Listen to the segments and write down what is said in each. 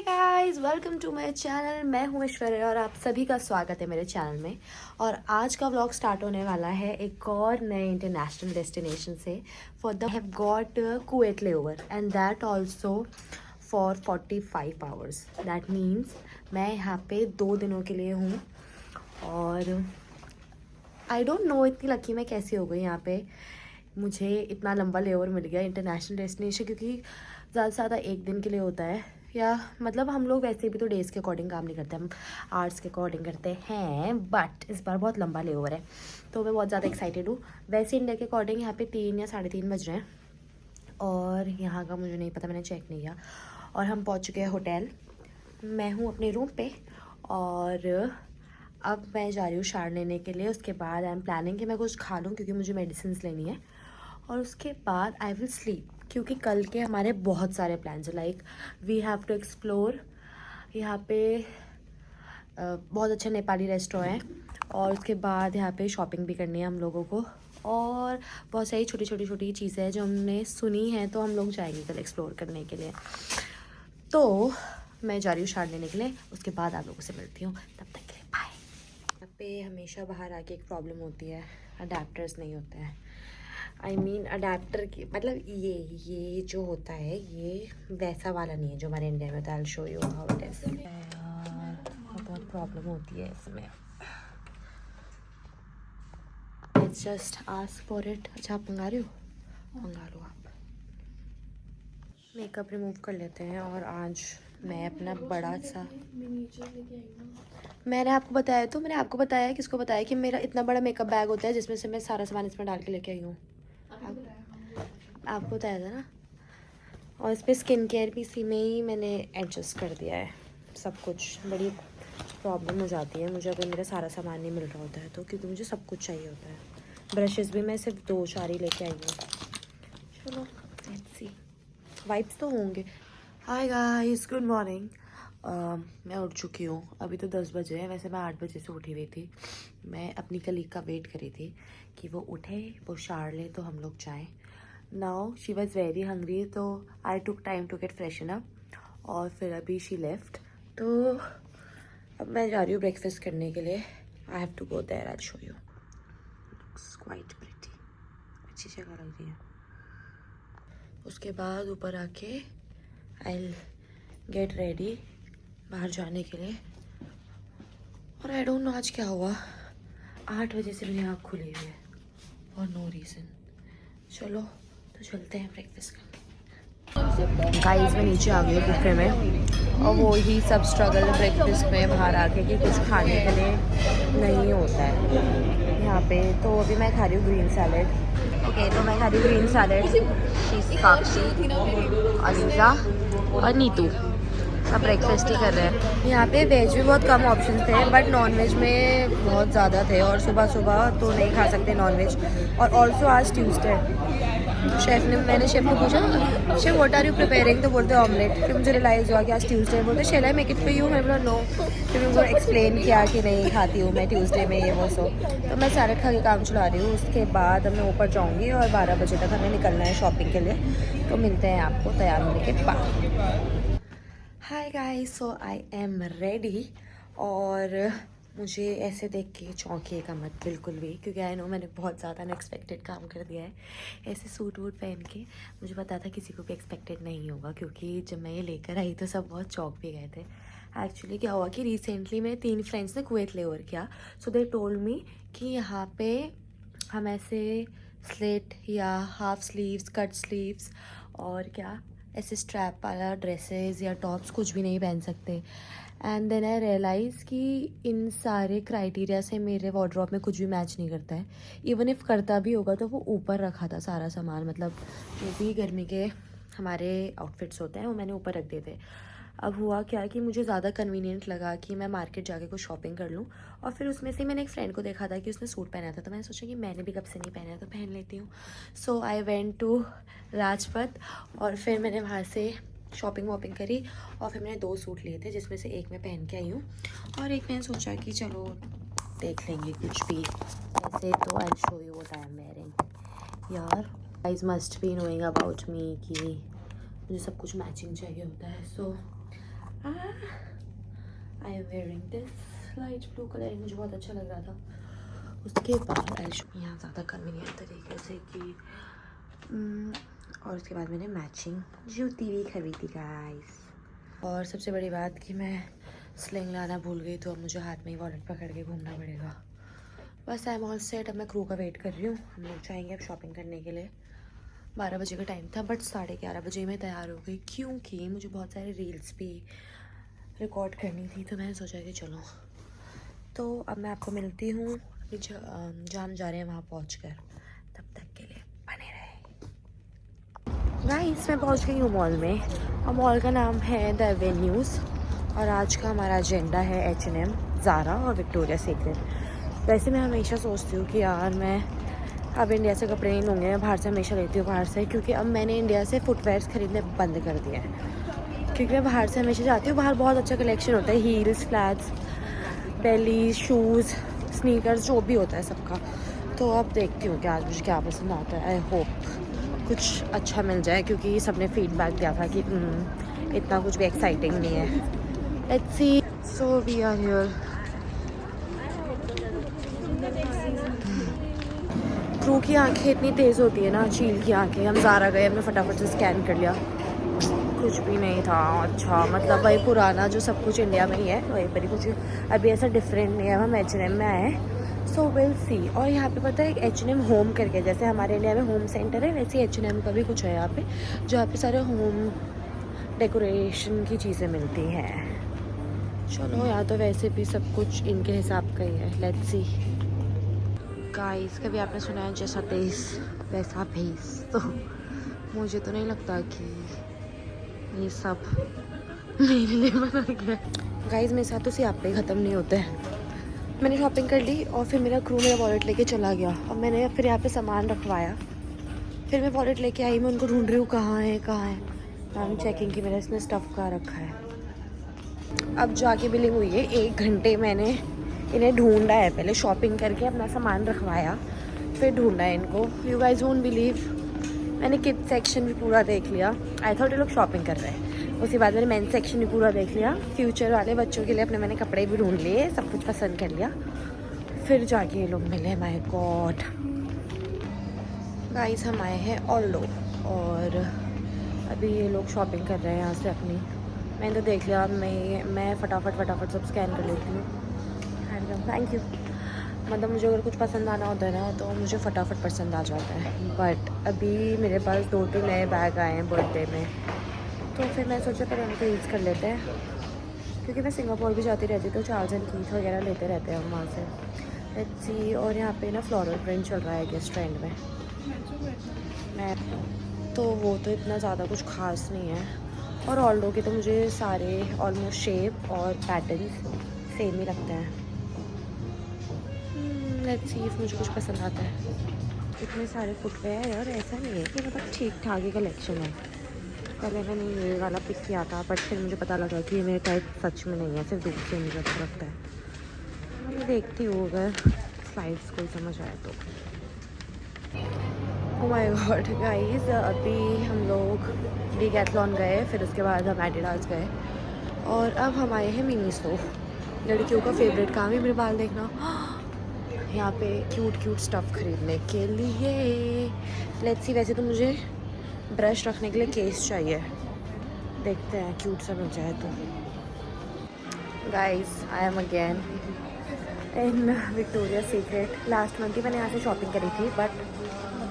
Guys, welcome to my channel. मैं हूं ऐश्वर्या और आप सभी का स्वागत है मेरे चैनल में। और आज का व्लॉग स्टार्ट होने वाला है एक और नए इंटरनेशनल डेस्टिनेशन से। For the have got Kuwait layover and that also for 45 hours. That means मैं यहाँ पे 2 दिनों के लिए हूँ और आई डोंट नो इतनी लकी मैं कैसी हो गई यहाँ पे। मुझे इतना लंबा लेओवर मिल गया इंटरनेशनल डेस्टिनेशन, क्योंकि ज़्यादा से ज़्यादा 1 दिन के लिए होता है, या मतलब हम लोग वैसे भी तो डेज़ के अकॉर्डिंग काम नहीं करते, हम आवर्स के अकॉर्डिंग करते हैं। बट इस बार बहुत लंबा लेओवर है तो मैं बहुत ज़्यादा एक्साइटेड हूँ। वैसे इंडिया के अकॉर्डिंग यहाँ पे 3 या 3:30 बज रहे हैं और यहाँ का मुझे नहीं पता, मैंने चेक नहीं किया। और हम पहुँच चुके हैं होटल। मैं हूँ अपने रूम पे और अब मैं जा रही हूँ शावर लेने के लिए। उसके बाद आई एम प्लानिंग कि मैं कुछ खा लूँ क्योंकि मुझे मेडिसिन लेनी है। और उसके बाद आई विल स्लीप, क्योंकि कल के हमारे बहुत सारे प्लान्स हैं। Like we have to explore यहाँ पे बहुत अच्छे नेपाली रेस्टोरेंट हैं और उसके बाद यहाँ पे शॉपिंग भी करनी है हम लोगों को। और बहुत सारी छोटी छोटी चीज़ें हैं जो हमने सुनी हैं, तो हम लोग जाएंगे कल एक्सप्लोर करने के लिए। तो मैं जा रही हूँ शावर लेने के लिए, उसके बाद आप लोगों से मिलती हूँ। तब तक के लिए बाय। यहाँ पे हमेशा बाहर आके एक प्रॉब्लम होती है, अडेप्टर्स नहीं होते हैं। आई मीन अडेप्टर की मतलब ये जो होता है ये वैसा वाला नहीं है जो हमारे इंडिया में होता है। I will show you how it is. बहुत प्रॉब्लम होती है इसमें। It's just ask for it. अच्छा आप मंगा रहे हो, मंगा लो आप। मेकअप रिमूव कर लेते हैं और आज मैं अपना बड़ा सा, मैंने आपको बताया, तो मैंने आपको बताया, किसको बताया कि मेरा इतना बड़ा मेकअप बैग होता है जिसमें से मैं सारा सामान इसमें डाल के लेके आई हूँ। आपको बताया था ना। और इस पर स्किन केयर भी इसी में ही मैंने एडजस्ट कर दिया है सब कुछ। बड़ी प्रॉब्लम हो जाती है मुझे अगर मेरा सारा सामान नहीं मिल रहा होता है तो, क्योंकि मुझे सब कुछ चाहिए होता है। ब्रशेस भी मैं सिर्फ 2-4 ही लेके आई हूँ। चलो लेट्स सी, वाइप्स तो होंगे। Hi guys, good morning. मैं उठ चुकी हूँ। अभी तो 10 बजे हैं, वैसे मैं 8 बजे से उठी हुई थी। मैं अपनी कलीग का वेट करी थी कि वो उठे, वो शावर ले तो हम लोग जाएँ। Now she was very hungry, तो I took time to get freshen up और फिर अभी शी लेफ्ट। तो अब मैं जा रही हूँ ब्रेकफास्ट करने के लिए। I have to go there, I show you. Looks quite pretty, अच्छी जगह लग रही है। उसके बाद ऊपर आके आई गेट रेडी बाहर जाने के लिए। और आई डोंट नो आज क्या हुआ, 8 बजे से मेरी आँख खुली हुई है और नो रीज़न। चलो तो चलते हैं ब्रेकफास्ट करने। गाइस मैं नीचे आ गई हूँ बुफे में और वो ही सब स्ट्रगल ब्रेकफास्ट में बाहर आके कि कुछ खाने के लिए नहीं होता है यहाँ पे। तो अभी मैं खा रही हूँ ग्रीन सैलेड। ओके, तो मैं खा रही हूँ ग्रीन सैलेड। साक्षी, अलीजा और नीतू सब ब्रेकफास्ट ही कर रहे हैं। यहाँ पे वेज भी बहुत कम ऑप्शन थे बट नॉन वेज में बहुत ज़्यादा थे, और सुबह सुबह तो नहीं खा सकते नॉन वेज। और ऑल्सो आज ट्यूसडे, मैंने शेफ को पूछा, chef what are you preparing, तो बोलते ऑमलेट। फिर मुझे रियलाइज़ हुआ कि आज ट्यूसडे, बोलते shall I make it for you. मैंने बोला नो। फिर उनको एक्सप्लेन किया कि नहीं खाती हूँ मैं ट्यूसडे में ये वो सो। तो मैं सैलेड खा के काम चला रही हूँ। उसके बाद अब मैं ऊपर जाऊँगी और 12 बजे तक हमें निकलना है शॉपिंग के लिए। तो मिलते हैं आपको तैयार होने के बाद। Hi guys, so I am ready. और मुझे ऐसे देख के चौंकिएगा मत बिल्कुल भी, क्योंकि आई नो मैंने बहुत ज़्यादा अनएक्सपेक्टेड काम कर दिया है ऐसे सूट वूट पहन के। मुझे पता था किसी को भी एक्सपेक्टेड नहीं होगा, क्योंकि जब मैं ये लेकर आई तो सब बहुत चौंक भी गए थे। एक्चुअली क्या हुआ कि रिसेंटली मेरे 3 फ्रेंड्स ने कुवैत लेओवर किया। सो दे टोल्ड मी कि यहाँ पे हम ऐसे स्लिट या हाफ स्लीव्स, कट स्लीव्स और क्या ऐसे स्ट्रैप वाला ड्रेसेस या टॉप्स कुछ भी नहीं पहन सकते। एंड देन आई रियलाइज़ कि इन सारे क्राइटेरिया से मेरे वार्डरोब में कुछ भी मैच नहीं करता है। इवन इफ़ करता भी होगा तो वो ऊपर रखा था सारा सामान, मतलब जो भी गर्मी के हमारे आउटफिट्स होते हैं वो मैंने ऊपर रख दिए थे। अब हुआ क्या कि मुझे ज़्यादा कन्वीनियंट लगा कि मैं मार्केट जाके कुछ शॉपिंग कर लूँ। और फिर उसमें से मैंने एक फ्रेंड को देखा था कि उसने सूट पहना था, तो मैंने सोचा कि मैंने भी कब से नहीं पहना है तो पहन लेती हूँ। सो आई वेंट टू राजपथ और फिर मैंने वहाँ से शॉपिंग वॉपिंग करी और फिर मैंने 2 सूट लिए थे, जिसमें से एक मैं पहन के आई हूँ और एक मैंने सोचा कि चलो देख लेंगे कुछ भी ऐसे। तो I show you what I am wearing. यार guys must be knowing about me कि मुझे सब कुछ मैचिंग चाहिए होता है। So I am wearing this light blue colour, मुझे बहुत अच्छा लग रहा था। उसके बाद यहाँ ज़्यादा कन्वीनियंट तरीके से कि और उसके बाद मैंने मैचिंग जूती भी खरीदी गाइस। और सबसे बड़ी बात कि मैं स्लिंग लाना भूल गई, तो अब मुझे हाथ में ही वॉलेट पकड़ के घूमना पड़ेगा। बस आई एम ऑल सेट। अब मैं क्रू का वेट कर रही हूँ, हम लोग जाएंगे अब शॉपिंग करने के लिए। 12 बजे का टाइम था, बट 11:30 बजे मैं तैयार हो गई, क्योंकि मुझे बहुत सारे रील्स भी रिकॉर्ड करनी थी। तो मैंने सोचा कि चलो, तो अब मैं आपको मिलती हूँ जहाँ हम जा रहे हैं वहाँ पहुँचकर। तब तक के लिए बने रहे। गाइस मैं पहुँच गई हूँ मॉल में, और मॉल का नाम है द एवेन्यूज़। और आज का हमारा एजेंडा है H&M, ज़ारा और विक्टोरिया सीक्रेट। वैसे मैं हमेशा सोचती हूँ कि यार मैं अब इंडिया से कपड़े नहीं लूँगे, मैं बाहर से हमेशा लेती हूँ बाहर से, क्योंकि अब मैंने इंडिया से फुटवेयर्स खरीदने बंद कर दिया है। क्योंकि मैं बाहर से हमेशा जाती हूँ, बाहर बहुत अच्छा कलेक्शन होता है, हील्स, फ्लैट्स, बेली, शूज़, स्नीकर्स, जो भी होता है सबका। तो अब देखती हूँ कि आज मुझे क्या पसंद आता है। आई होप कुछ अच्छा मिल जाए, क्योंकि सबने फीडबैक दिया था कि इतना कुछ भी एक्साइटिंग नहीं है। Let's see. So we are here. Crew की आंखें इतनी तेज़ होती है ना, चील की आंखें। हम ज़ारा गए, हमने फटाफट से स्कैन कर लिया, कुछ भी नहीं था अच्छा। मतलब वही पुराना जो सब कुछ इंडिया में ही है वही पर ही, कुछ अभी ऐसा डिफरेंट नहीं है। हम H&M में आए, सो विल सी। और यहाँ पे पता है H&M होम करके, जैसे हमारे इंडिया में होम सेंटर है, वैसे H&M का भी कुछ है यहाँ पे, जहाँ पे सारे होम डेकोरेशन की चीज़ें मिलती हैं। चलो, यहाँ तो वैसे भी सब कुछ इनके हिसाब का ही है। Let's C. गाइस कभी आपने सुना है जैसा देश वैसा भेस? तो मुझे तो नहीं लगता कि ये सब मेरे लिए बना गया। गाइस मेरे साथ तो सियापे ही ख़त्म नहीं होते हैं। मैंने शॉपिंग कर ली और फिर मेरा क्रू मेरा वॉलेट लेके चला गया। अब मैंने फिर यहाँ पे सामान रखवाया, फिर मैं वॉलेट लेके आई, मैं उनको ढूंढ रही हूँ कहाँ है कहाँ है। मैम चेकिंग की मेरा इसने स्टफ़ कहाँ रखा है। अब जाके बिलिंग हुई है, 1 घंटे मैंने इन्हें ढूंढा है। पहले शॉपिंग करके अपना सामान रखवाया, फिर ढूंढा है इनको। यू गाइस वोंट बिलीव, मैंने किड्स सेक्शन भी पूरा देख लिया। आई थॉट ये लोग शॉपिंग कर रहे हैं। उसके बाद मैंने मेंस सेक्शन भी पूरा देख लिया। फ्यूचर वाले बच्चों के लिए अपने मैंने कपड़े भी ढूंढ लिए, सब कुछ पसंद कर लिया। फिर जाके ये लोग मिले। माय गॉड गाइस, हम आए हैं ऑल्डो, और अभी ये लोग शॉपिंग कर रहे हैं यहाँ से अपनी। मैंने तो देख लिया, मैं फटाफट सब स्कैन कर लेती हूँ। Thank you. मतलब मुझे अगर कुछ पसंद आना होता है ना, तो मुझे फटाफट पसंद आ जाता है। बट अभी मेरे पास 2-3 नए बैग आए हैं बर्थडे में, तो फिर मैं सोचा पहले उनको यूज़ कर लेते हैं, क्योंकि मैं सिंगापुर भी जाती रहती, तो चार्ज एंड कीथ वगैरह लेते रहते हैं हम वहाँ से। Let's see. और यहाँ पे ना फ्लोरल प्रिंट चल रहा है गेस्ट ट्रेंड में। मैं तो वो तो इतना ज़्यादा कुछ खास नहीं है। और ऑल्डो के तो मुझे सारे ऑलमोस्ट शेप और पैटर्न्स सेम ही लगते हैं। लेट्स सी इफ मुझे कुछ पसंद आता है। इतने सारे फुटवेयर है, और ऐसा नहीं है कि मतलब ठीक ठाक ही कलेक्शन है। पहले मैंने ये वाला पिक किया था, बट फिर मुझे पता लगा कि ये मेरे टाइप सच में नहीं है, सिर्फ दूर से मुझे अच्छा लगता है। मैं देखती हूँ अगर स्लाइड्स कोई समझ आए तो। ओह माय गॉड गाइस, अभी हम लोग डीकैथलॉन गए, फिर उसके बाद हम एडिडास गए, और अब हम आए हैं मिनीसो। लड़कियों का फेवरेट काम है मेरे बाल देखना। यहाँ पे क्यूट स्टफ़ खरीदने के लिए। Let's see. वैसे तो मुझे ब्रश रखने के लिए केस चाहिए, देखते हैं क्यूट सा मिल जाए तो। Guys I am again in Victoria secret. Last month ही मैंने यहाँ से शॉपिंग करी थी, बट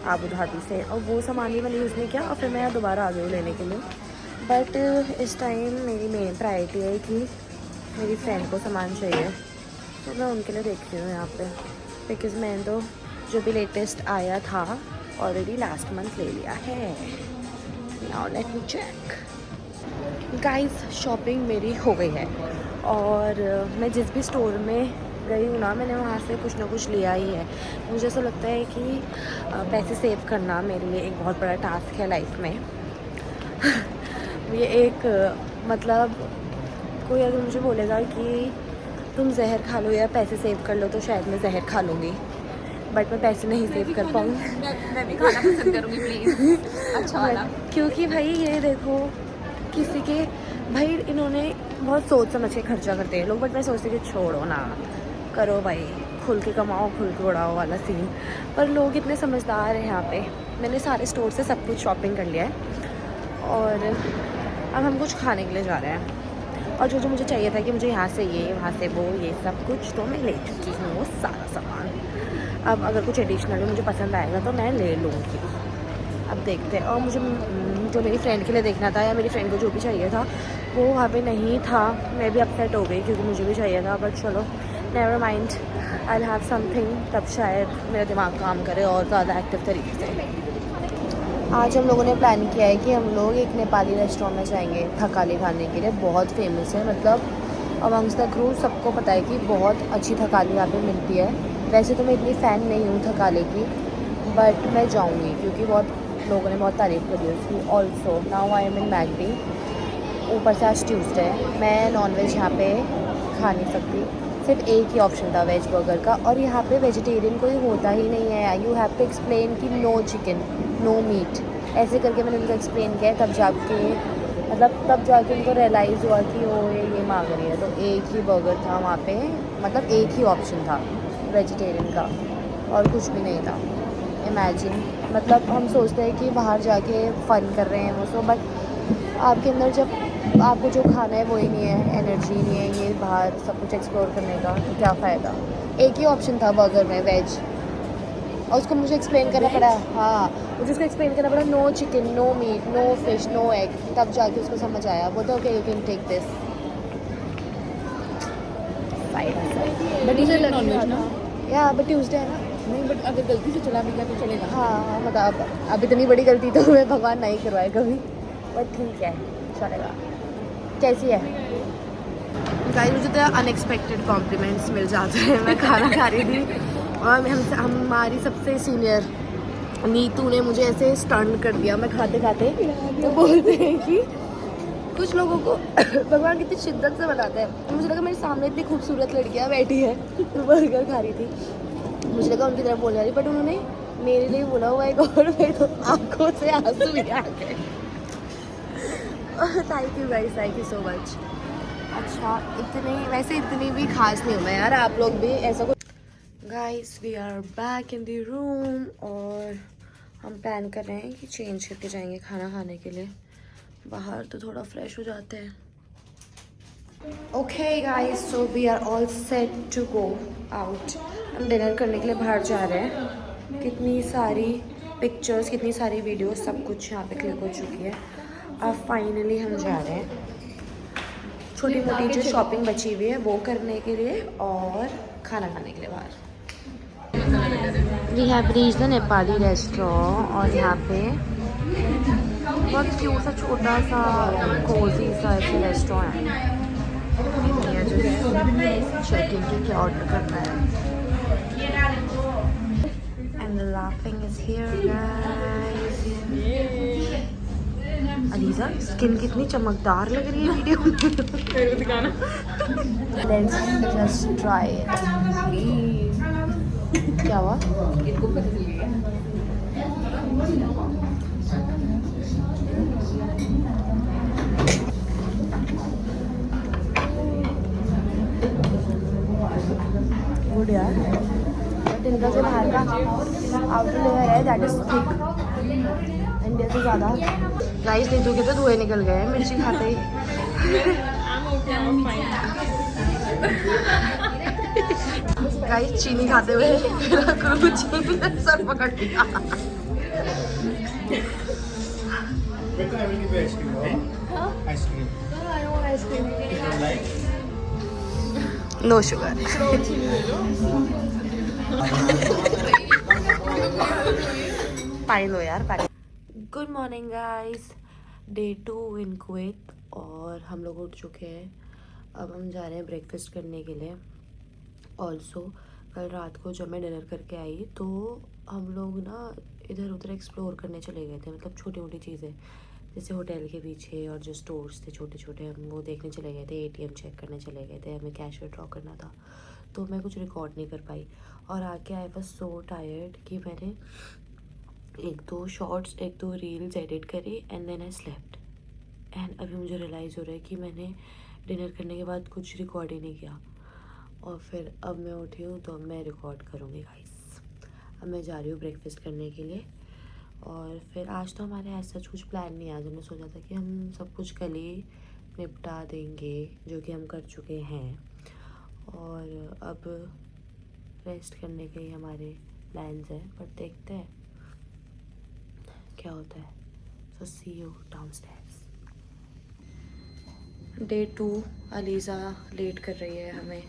आबू धाबी से, और वो सामान भी मैंने यूज़ नहीं किया, और फिर मैं यहाँ दोबारा आ गई हूँ लेने के लिए। बट इस टाइम मेरी मेन प्रायोरिटी है कि मेरी फ्रेंड को सामान चाहिए, तो मैं उनके लिए देख रही हूँ यहाँ पे, बिकॉज़ मैंने तो जो भी लेटेस्ट आया था ऑलरेडी लास्ट मंथ ले लिया है। Now let me check. Guys shopping मेरी हो गई है, और मैं जिस भी स्टोर में गई हूँ ना, मैंने वहाँ से कुछ ना कुछ लिया ही है। मुझे ऐसा लगता है कि पैसे सेव करना मेरे लिए एक बहुत बड़ा टास्क है लाइफ में। ये एक मतलब कोई अगर मुझे बोलेगा कि तुम जहर खा लो या पैसे सेव कर लो, तो शायद मैं जहर खा लूँगी, बट मैं पैसे नहीं सेव कर पाऊँगी। मैं भी खाना पसंद करूँगी प्लीज़, अच्छा वाला। क्योंकि भाई ये देखो, किसी के भाई इन्होंने बहुत सोच समझ के खर्चा करते हैं लोग, बट मैं सोचती कि छोड़ो ना, करो भाई, खुल के कमाओ खुल के उड़ाओ वाला सीन। पर लोग इतने समझदार हैं यहाँ पे। मैंने सारे स्टोर से सब कुछ शॉपिंग कर लिया है और अब हम कुछ खाने के लिए जा रहे हैं। और जो जो मुझे चाहिए था कि मुझे यहाँ से ये वहाँ से वो ये सब कुछ तो मैं ले चुकी हूँ वो सारा सामान। अब अगर कुछ एडिशनली मुझे पसंद आएगा तो मैं ले लूँगी। अब देखते हैं। और मुझे जो मेरी फ्रेंड के लिए देखना था या मेरी फ्रेंड को जो भी चाहिए था वो वहाँ पे नहीं था। मैं भी अपसेट हो गई क्योंकि मुझे भी चाहिए था, बट चलो never mind, I will have something, तब शायद मेरा दिमाग काम करे और ज़्यादा एक्टिव तरीके से। आज हम लोगों ने प्लान किया है कि हम लोग एक नेपाली रेस्टोरेंट में जाएंगे थकाली खाने के लिए। बहुत फेमस है, मतलब अमंग्स द क्रू सबको पता है कि बहुत अच्छी थकाली यहाँ पे मिलती है। वैसे तो मैं इतनी फ़ैन नहीं हूँ थकाली की, बट मैं जाऊँगी क्योंकि बहुत लोगों ने बहुत तारीफ़ करी है उसकी। ऑल्सो नाउ आई एम इन मैगडी। ऊपर से आज ट्यूसडे है, मैं नॉनवेज यहाँ पे खा नहीं सकती। सिर्फ एक ही ऑप्शन था वेज बर्गर का, और यहाँ पे वेजिटेरियन कोई होता ही नहीं है। यू हैव टू एक्सप्लेन कि नो चिकन नो मीट, ऐसे करके मैंने उनको एक्सप्लेन किया, तब जाके उनको रियलाइज़ हुआ कि वो ये मांग रही है। तो एक ही बर्गर था वहाँ पे, मतलब एक ही ऑप्शन था वेजिटेरियन का और कुछ भी नहीं था। इमेजिन, मतलब हम सोचते हैं कि बाहर जाके फ़न कर रहे हैं वो सब, बट आपके अंदर जब आपको जो खाना है वो ही नहीं है, एनर्जी नहीं है ये बाहर सब कुछ एक्सप्लोर करने का, तो क्या फ़ायदा। एक ही ऑप्शन था बर्गर में वेज, और उसको मुझे एक्सप्लेन करना पड़ा। हाँ, मुझे उसको एक्सप्लेन करना पड़ा, no chicken no meat no fish no egg, तब जाके उसको समझ आया। वो तो okay you can take this. But इसे नॉनवेज ना, या बट ट्यूसडे है ना। नहीं बट अगर गलती से चला भी गया तो चलेगा। हाँ मतलब अब इतनी बड़ी गलती तो मैं भगवान नहीं करवाए कभी, बट ठीक है चलेगा। कैसी है गाइस? मुझे तो अनएक्सपेक्टेड कॉम्प्लीमेंट्स मिल जाते हैं। मैं खाना खा रही थी और हमारी सबसे सीनियर नीतू ने मुझे ऐसे स्टन कर दिया। मैं खाते खाते तो बोलते हैं कि कुछ लोगों को भगवान कितनी शिद्दत से बनाता है। तो मुझे लगा मेरे सामने इतनी खूबसूरत लड़कियाँ बैठी है तो बर्गर खा रही थी, मुझे लगा उनकी तरफ बोल रही, बट उन्होंने मेरे लिए बोला हुआ एक और, मेरे तो आंखों से आंसू भी आ गए। Thank you guys, thank you so much. अच्छा इतनी भी खास नहीं हूँ मैं यार, आप लोग भी ऐसा कुछ। Guys we are back in the room और हम प्लान कर रहे हैं कि चेंज करके जाएंगे खाना खाने के लिए बाहर, तो थोड़ा फ्रेश हो जाते हैं। Okay guys, so we are all set to go out. हम डिनर करने के लिए बाहर जा रहे हैं। कितनी सारी पिक्चर्स, कितनी सारी वीडियोस, सब कुछ यहाँ पे क्लिक हो चुकी है। अब फाइनली हम जा रहे हैं छोटी मोटी जो शॉपिंग बची हुई है वो करने के लिए और खाना खाने के लिए बाहर। We have reached the Nepali restaurant और यहाँ पे बहुत क्यूट सा छोटा सा कोजी सा ऐसे रेस्टोरेंट है। चेकिंग की क्या ऑर्डर करना है। And the laughing is here guys. ELISA skin कितनी चमकदार लग रही है वीडियो में। Let's just try it. क्या हुआ? इनको पता चल गया। गुड यार, बट इनका जो बाहर का आउटर लेयर है दैट इज थिक, इंडिया से ज़्यादा। गाइस नीतू के तो धुएं निकल गए हैं मिर्ची खाते ही। गाइस चीनी खाते हुए चीनी ने सर पकड़ लिया। No sugar. पानी लो यार पानी। Good morning guys, day 2 in Kuwait और हम लोग उठ चुके हैं। अब हम जा रहे हैं ब्रेकफास्ट करने के लिए। ऑल्सो कल रात को जब मैं डिनर करके आई तो हम लोग ना इधर उधर एक्सप्लोर करने चले गए थे, मतलब छोटी मोटी चीज़ें जैसे होटल के पीछे और जो स्टोर्स थे छोटे छोटे, हम वो देखने चले गए थे। एटीएम चेक करने चले गए थे, हमें कैश विड्रॉ करना था, तो मैं कुछ रिकॉर्ड नहीं कर पाई। और आके आई वाज सो टायर्ड कि मैंने एक दो शॉर्ट्स एक दो रील्स एडिट करी and then I slept. And अभी मुझे रियलाइज़ हो रहा है कि मैंने डिनर करने के बाद कुछ रिकॉर्ड ही नहीं किया, और फिर अब मैं उठी हूँ तो अब मैं रिकॉर्ड करूँगी गाइस। अब मैं जा रही हूँ ब्रेकफास्ट करने के लिए, और फिर आज तो हमारे ऐसा कुछ प्लान नहीं है। आज हमने सोचा था कि हम सब कुछ कल ही निपटा देंगे, जो कि हम कर चुके हैं, और अब रेस्ट करने के ही हमारे प्लान्स हैं, पर देखते हैं क्या होता है। So see you downstairs. Day 2 Aliza late कर रही है हमें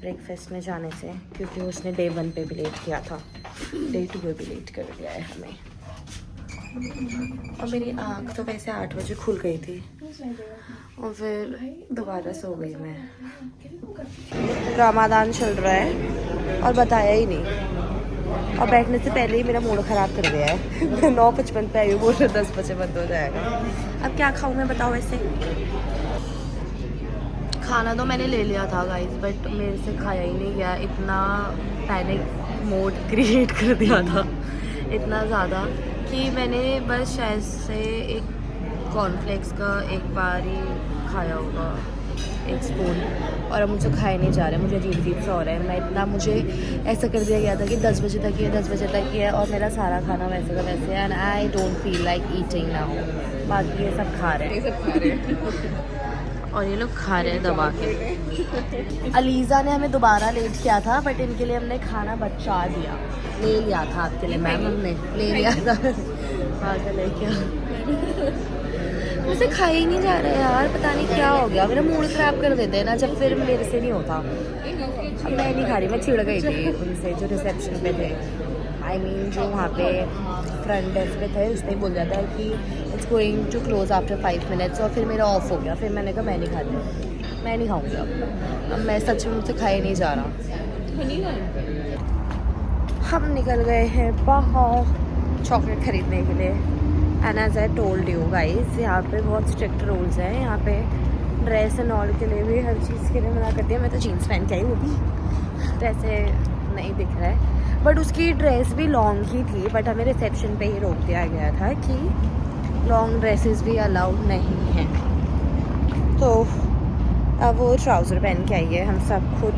ब्रेकफास्ट में जाने से, क्योंकि उसने डे 1 पे भी लेट किया था, डे 2 पे भी लेट कर दिया है हमें। और मेरी आँख तो वैसे 8 बजे खुल गई थी, और फिर दोबारा सो गई मैं। रमादान चल रहा है और बताया ही नहीं, और बैठने से पहले ही मेरा मूड ख़राब कर दिया है। 9:55 पे आई हूँ, बोल रहे 10 बजे बंद हो जाएगा। अब क्या खाऊँ मैं, बताओ। वैसे खाना तो मैंने ले लिया था गाइस, बट मेरे से खाया ही नहीं गया। इतना पैनिक मोड क्रिएट कर दिया था, इतना ज़्यादा, कि मैंने बस ऐसे एक कॉर्नफ्लेक्स का एक बार ही खाया होगा, 1 स्पून, और अब मुझे खाया नहीं जा रहा है। मुझे अजीब अजीब सा हो रहा है। मैं इतना, मुझे ऐसा कर दिया गया था कि 10 बजे तक ही है, 10 बजे तक ही है, और मेरा सारा खाना वैसे का वैसे है, and I don't feel like eating now. बाकी ये सब खा रहे हैं और ये लोग खा रहे हैं दबा के। अलीज़ा ने हमें दोबारा लेट किया था, बट इनके लिए हमने खाना बचा दिया, ले लिया था आपके लिए मैम, हमने ले लिया था। पागल है क्या, मुझसे खाया ही नहीं जा रहा है यार, पता नहीं क्या हो गया। मेरा मूड ख़राब कर देते हैं ना जब फिर मेरे से नहीं होता। अब मैं नहीं खा रही, मैं चिढ़ गई थी उनसे जो रिसेप्शन पे थे। आई मीन जो वहाँ पे फ्रंट डेस्क पे थे, उसने बोल दिया था कि it's going to close after 5 minutes, और फिर मेरा ऑफ हो गया। फिर मैंने कहा मैं नहीं खाती, मैं नहीं खाऊंगी अब मैं सच में, मुझसे खाया नहीं जा रहा। हम निकल गए हैं बाहर चॉकलेट ख़रीदने के लिए, and as I told you guys, यहाँ पे बहुत स्ट्रिक्ट रूल्स हैं। यहाँ पे ड्रेस एंड ऑल के लिए भी हर चीज़ के लिए मना कर दिया। मैं तो जीन्स पहन के आई, वो भी वैसे नहीं दिख रहा है, बट उसकी ड्रेस भी लॉन्ग ही थी, बट हमें रिसेप्शन पे ही रोक दिया गया था कि लॉन्ग ड्रेसेस भी अलाउड नहीं हैं। तो अब वो ट्राउज़र पहन के आई है, हम सब खुद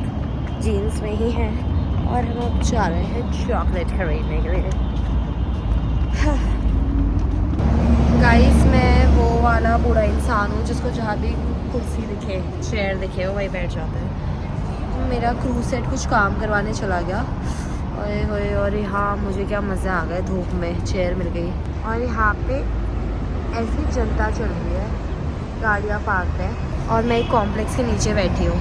जीन्स में ही हैं, और हम अब जा रहे हैं चॉकलेट खरीदने के लिए। गाइस मैं वो वाला बूढ़ा इंसान हूँ जिसको जहाँ भी कुर्सी दिखे, चेयर दिखे, वो वहीं बैठ जाता है। मेरा क्रू सेट कुछ काम करवाने चला गया, ओए होए, और यहाँ मुझे क्या मज़ा आ गया, धूप में चेयर मिल गई। और यहाँ पे ऐसी जनता चल रही है, गाड़ियाँ पार्क है, और मैं एक कॉम्प्लेक्स के नीचे बैठी हूँ।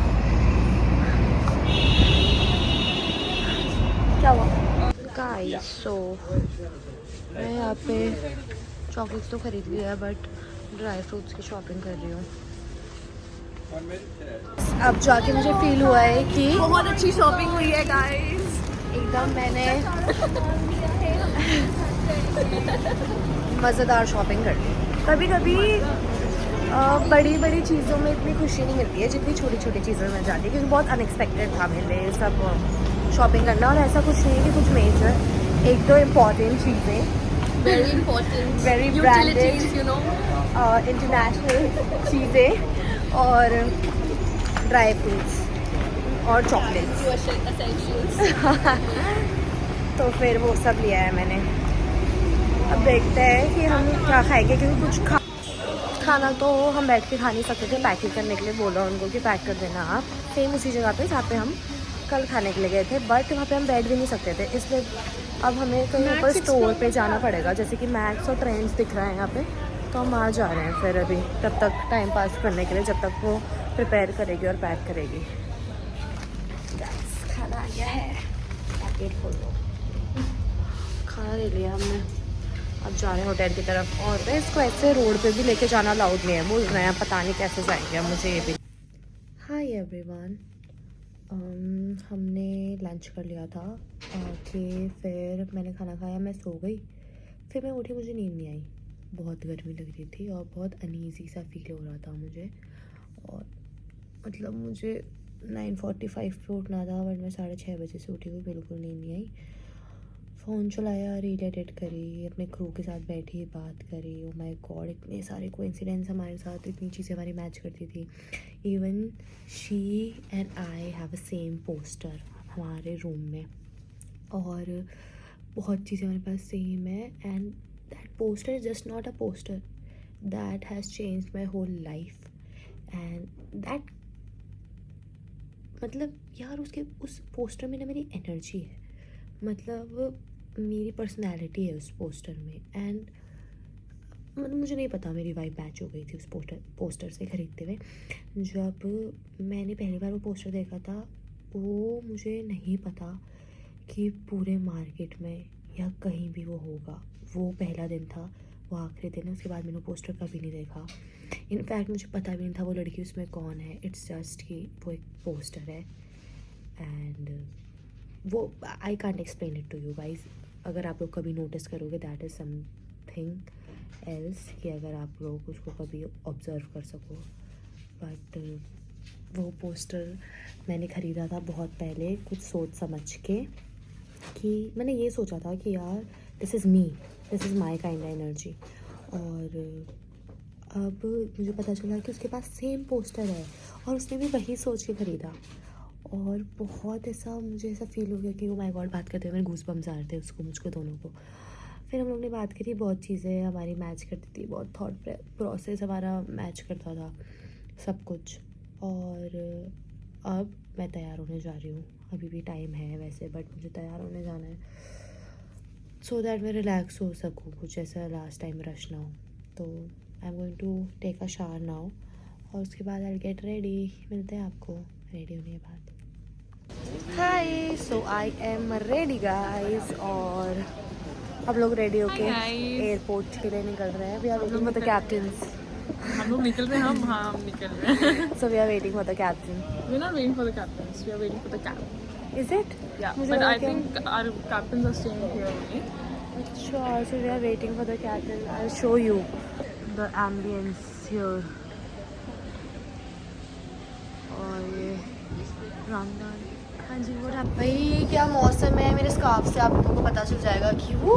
क्या हुआ गाइस? सो मैं यहाँ पे चॉकलेट्स तो खरीद लिया है, बट ड्राई फ्रूट्स की शॉपिंग कर रही हूँ। अब जाके मुझे फील हुआ है कि बहुत अच्छी शॉपिंग हुई है गाइस, एकदम मैंने मज़ेदार शॉपिंग कर ली। कभी कभी बड़ी बड़ी चीज़ों में इतनी खुशी नहीं मिलती है जितनी छोटी छोटी चीज़ों में मिल जाती है, क्योंकि बहुत अनएक्सपेक्टेड था मेरे लिए सब शॉपिंग करना। और ऐसा कुछ नहीं है कि कुछ मेजर, एक दो इम्पॉर्टेंट चीज़ें, very important, very branded, international चीज़ें, और ड्राई फ्रूट्स और चॉकलेट्स। तो फिर वो सब लिया है मैंने। अब देखते हैं कि हम क्या खाएंगे, क्योंकि कुछ खाना तो हम बैठ के खा नहीं सकते थे। पैकिंग करने के लिए बोला उनको कि पैक कर देना आप, सेम उसी जगह पे जहाँ पे हम कल खाने के लिए गए थे, बट वहाँ पे हम बैठ भी नहीं सकते थे, इसलिए अब हमें कहीं ऊपर स्टोर पे जाना पड़ेगा, जैसे कि मैक्स और ट्रेंड्स दिख रहा है यहाँ पे, तो हम आ जा रहे हैं फिर अभी, तब तक टाइम पास करने के लिए, जब तक वो प्रिपेयर करेगी और पैक करेगी। खाना आ गया है, पैकेट खोल लो। खाना ले लिया हमने, अब जा रहे हैं होटल की तरफ। और इसको ऐसे रोड पे भी लेके जाना अलाउड नहीं है, बोल रहे हैं, पता नहीं कैसे जाएंगे मुझे ये भी। हाय एवरीवन, हमने लंच कर लिया था कि फिर मैंने खाना खाया, मैं सो गई। फिर मैं उठी, मुझे नींद नहीं आई, बहुत गर्मी लग रही थी और बहुत अनईज़ी सा फील हो रहा था मुझे। और मतलब मुझे 9:45 पे उठना था, बट मैं 6:30 बजे से उठी हुई, बिल्कुल नींद नहीं आई। फ़ोन चलाया, रील एडिट करी, अपने क्रू के साथ बैठी बात करी। ओ माय गॉड, इतने सारे कोइंसिडेंस हमारे साथ, इतनी चीज़ें हमारी मैच करती थी। Even she and I have a same poster हमारे रूम में, और बहुत चीज़ें हमारे पास सेम है। And that poster is just not a poster, that has changed my whole life. And that मतलब यार उस पोस्टर में ना मेरी एनर्जी है, मतलब मेरी पर्सनैलिटी है उस पोस्टर में। एंड मतलब मुझे नहीं पता मेरी वाइब मैच हो गई थी उस पोस्टर से ख़रीदते हुए। जब मैंने पहली बार वो पोस्टर देखा था, वो मुझे नहीं पता कि पूरे मार्केट में या कहीं भी वो होगा। वो पहला दिन था, वो आखिरी दिन है, उसके बाद मैंने पोस्टर कभी नहीं देखा। इनफैक्ट मुझे पता भी नहीं था वो लड़की उसमें कौन है। इट्स जस्ट कि वो एक पोस्टर है। एंड वो I can't explain it to you guys. अगर आप लोग कभी नोटिस करोगे, दैट इज़ समथिंग एल्स, कि अगर आप लोग उसको कभी ऑब्ज़र्व कर सको। बट वो पोस्टर मैंने ख़रीदा था बहुत पहले, कुछ सोच समझ के, कि मैंने ये सोचा था कि यार this is me, this is my kind energy. और अब मुझे पता चला कि उसके पास सेम पोस्टर है और उसने भी वही सोच के ख़रीदा। और बहुत ऐसा मुझे ऐसा फील हो गया कि ओ माय गॉड, बात करते हुए मेरे गूज़ बम्स आ रहे थे उसको, मुझको, दोनों को। फिर हम लोग ने बात करी, बहुत चीज़ें हमारी मैच करती थी, बहुत थॉट प्रोसेस हमारा मैच करता था, सब कुछ। और अब मैं तैयार होने जा रही हूँ, अभी भी टाइम है वैसे, बट मुझे तैयार होने जाना है सो दैट मैं रिलैक्स हो सकूँ, कुछ ऐसा लास्ट टाइम रश ना हो। तो I am going to take a shower now, और उसके बाद आई गेट रेडी। मिलते हैं आपको रेडी होने के बाद। हाय, सो आई एम रेडी गाइस, और हम लोग रेडी होके एयरपोर्ट के लिए निकल रहे हैं। We are waiting for the captains. हम लोग निकल रहे हैं, हम निकल रहे हैं। So we are waiting for the captain. We're not waiting for the captains. We are waiting for the cab. Is it? Yeah, मुझे but लगा I कि हम- think our captains are staying here only. Sure, so we are waiting for the captain. I'll show you the ambience here. और ये रामदान। हाँ जी, वो भाई क्या मौसम है। मेरे स्कार्फ से आप लोगों को पता चल जाएगा कि वो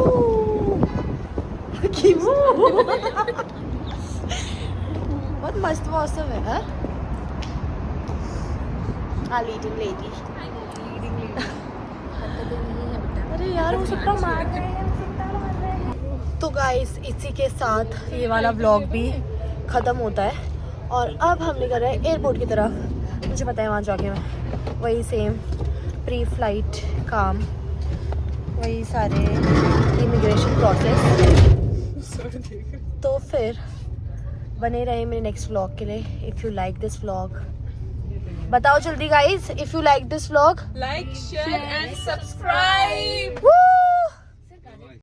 बहुत मस्त मौसम है। हाँ, लीडिंग लेडी। अरे यार, वो सुट्टा मार रहे हैं। तो गाइस, इसी के साथ ये वाला व्लॉग भी ख़त्म होता है, और अब हम निकल रहे हैं एयरपोर्ट की तरफ। मुझे पता है वहाँ जाके मैं वही सेम प्री फ्लाइट काम, वही सारे इमिग्रेशन प्रोसेस। तो फिर बने रहे मेरे नेक्स्ट व्लॉग के लिए। If you like this vlog, बताओ जल्दी guys, if you like this vlog, Like, share, and subscribe.